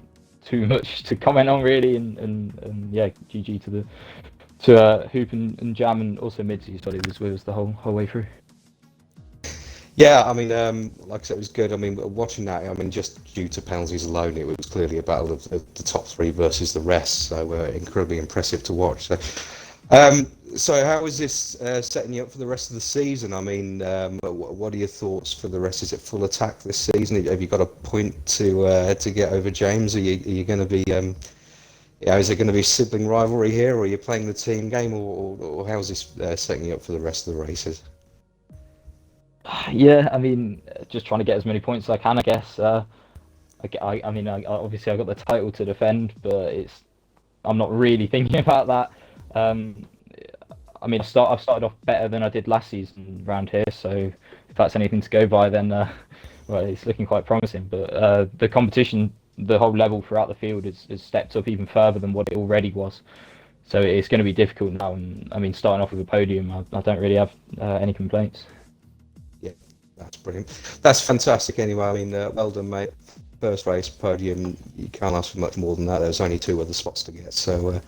too much to comment on really, and yeah, GG to Hoop and Jam, and also Mids, who studied was with us the whole way through. Yeah, I mean, like I said, it was good. I mean, watching that, I mean, just due to penalties alone, it was clearly a battle of the top three versus the rest. So incredibly impressive to watch. So how is this setting you up for the rest of the season? I mean, what are your thoughts for the rest? Is it full attack this season? Have you got a point to get over James? Are you going to be? Is there going to be sibling rivalry here, or are you playing the team game, or how's this setting you up for the rest of the races? Yeah, I mean, just trying to get as many points as I can, I guess. I mean, obviously I got the title to defend, but I'm not really thinking about that. I mean, I've started off better than I did last season around here, so if that's anything to go by, then well, it's looking quite promising. But the competition, the whole level throughout the field has stepped up even further than what it already was. So it's going to be difficult now. And I mean, starting off with a podium, I don't really have any complaints. That's brilliant. That's fantastic anyway. I mean, well done, mate. First race, podium, you can't ask for much more than that. There's only 2 other spots to get. So,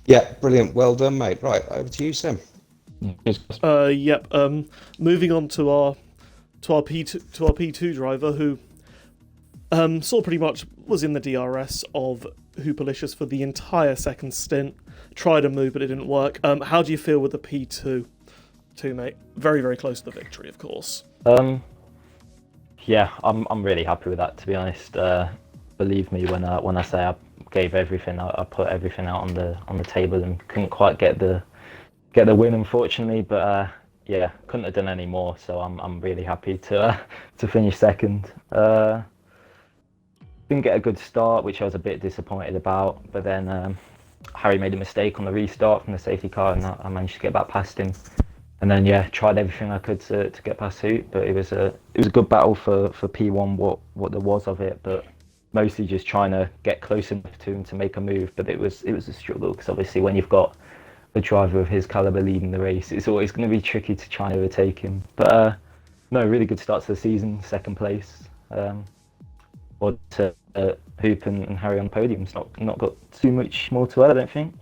yeah, brilliant. Well done, mate. Right, over to you, Sam. Yep. Moving on to our P2 driver, who sort of pretty much was in the DRS of Hooperlicious for the entire second stint. Tried a move, but it didn't work. How do you feel with the P2, mate? Very, very close to the victory, of course. Yeah, I'm really happy with that, to be honest. Believe me when I say I gave everything, I put everything out on the table and couldn't quite get the win, unfortunately. But yeah, couldn't have done any more. So I'm really happy to finish second. Didn't get a good start, which I was a bit disappointed about. But then Harry made a mistake on the restart from the safety car, and I managed to get back past him. And then yeah, tried everything I could to get past Hoot, but it was a good battle for P1 what there was of it. But mostly just trying to get close enough to him to make a move. But it was a struggle because obviously when you've got a driver of his caliber leading the race, it's always going to be tricky to try and overtake him. But no, really good start to the season, second place. Or to Hoop and Harry on podiums. Not got too much more to add, I don't think.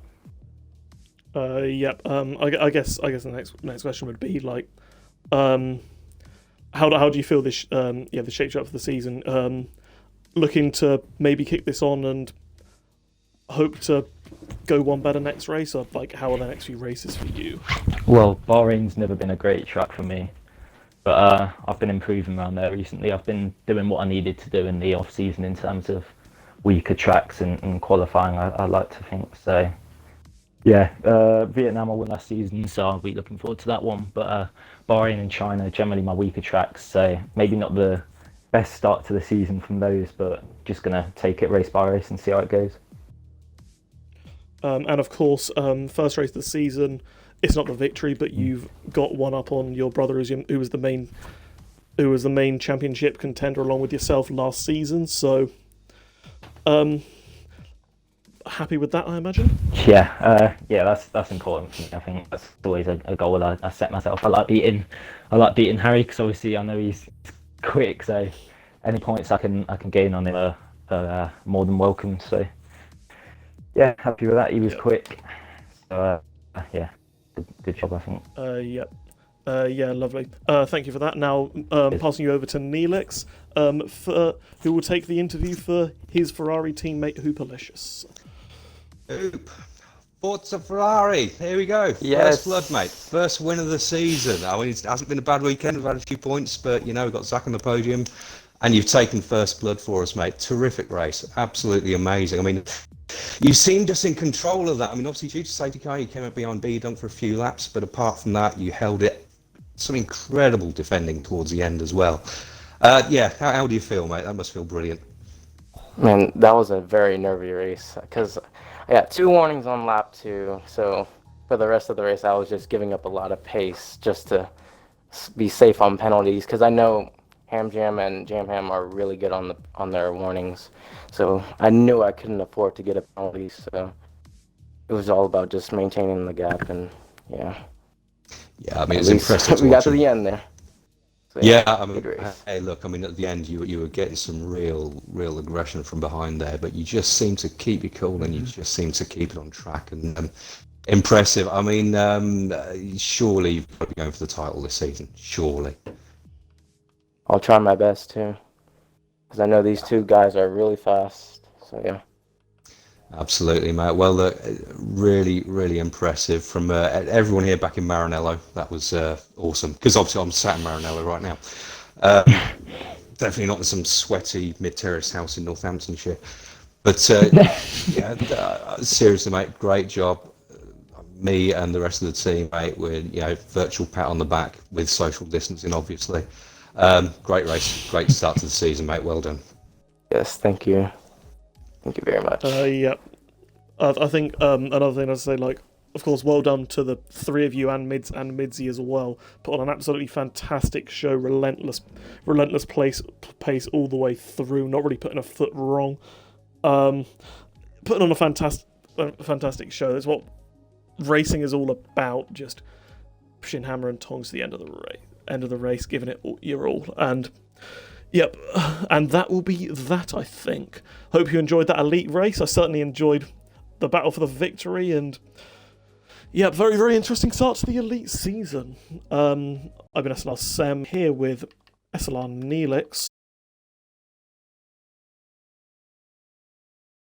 Yep. I guess the next question would be like, how do you feel this the shapes up for the season? Looking to maybe kick this on and hope to go one better next race, or like how are the next few races for you? Well, Bahrain's never been a great track for me, but I've been improving around there recently. I've been doing what I needed to do in the off season in terms of weaker tracks and qualifying. I like to think so. Yeah, Vietnam I won last season, so I'll be looking forward to that one. But Bahrain and China are generally my weaker tracks, so maybe not the best start to the season from those, but just gonna take it race by race and see how it goes. And of course, first race of the season, it's not the victory, but you've got one up on your brother, who was the main championship contender along with yourself last season. So, happy with that, I imagine. Yeah, that's important for me. I think that's always a goal I set myself. I like beating Harry because obviously I know he's quick, so any points I can gain on him are more than welcome. So yeah, happy with that. He was quick, so yeah, good job, I think. Yeah, lovely. Thank you for that. Now, passing you over to Neelix, who will take the interview for his Ferrari teammate Hoopalicious. Hoop. Forza Ferrari, here we go. Yes. First blood, mate. First win of the season. I mean, it hasn't been a bad weekend. We've had a few points, but, you know, we've got Zach on the podium, and you've taken first blood for us, mate. Terrific race. Absolutely amazing. I mean, you seem just in control of that. I mean, obviously, due to safety car, you came up behind B-Dunk for a few laps, but apart from that, you held it. Some incredible defending towards the end as well. Yeah, how do you feel, mate? That must feel brilliant. Man, that was a very nervy race because I got 2 warnings on lap 2. So for the rest of the race, I was just giving up a lot of pace just to be safe on penalties because I know Ham Jam and Jam Ham are really good on their warnings. So I knew I couldn't afford to get a penalty. So it was all about just maintaining the gap and yeah. Yeah, I mean, it's impressive. We got to the end there. So, yeah, I mean, hey, look, I mean, at the end, you were getting some real aggression from behind there, but you just seem to keep your cool and you just seem to keep it on track and impressive. I mean, surely you've got to be going for the title this season, surely. I'll try my best too, because I know these 2 guys are really fast. So yeah. Absolutely, mate. Well, look, really impressive from everyone here back in Maranello. That was awesome. Because obviously I'm sat in Maranello right now. Definitely not in some sweaty mid-terrace house in Northamptonshire. But seriously, mate, great job. Me and the rest of the team, mate, we're virtual pat on the back with social distancing, obviously. Great race, great start to the season, mate. Well done. Yes, thank you. Thank you very much. Yeah. I think another thing I'd say, like, of course, well done to the 3 of you and Midzy as well. Put on an absolutely fantastic show, relentless pace all the way through, not really putting a foot wrong. Putting on a fantastic show. That's what racing is all about, just pushing hammer and tongs to the end of the race, giving it your all. And yep, and that will be that, I think. Hope you enjoyed that elite race. I certainly enjoyed the battle for the victory, and yeah, very, very interesting start to the elite season. I've been SLR Sem here with SLR Neelix.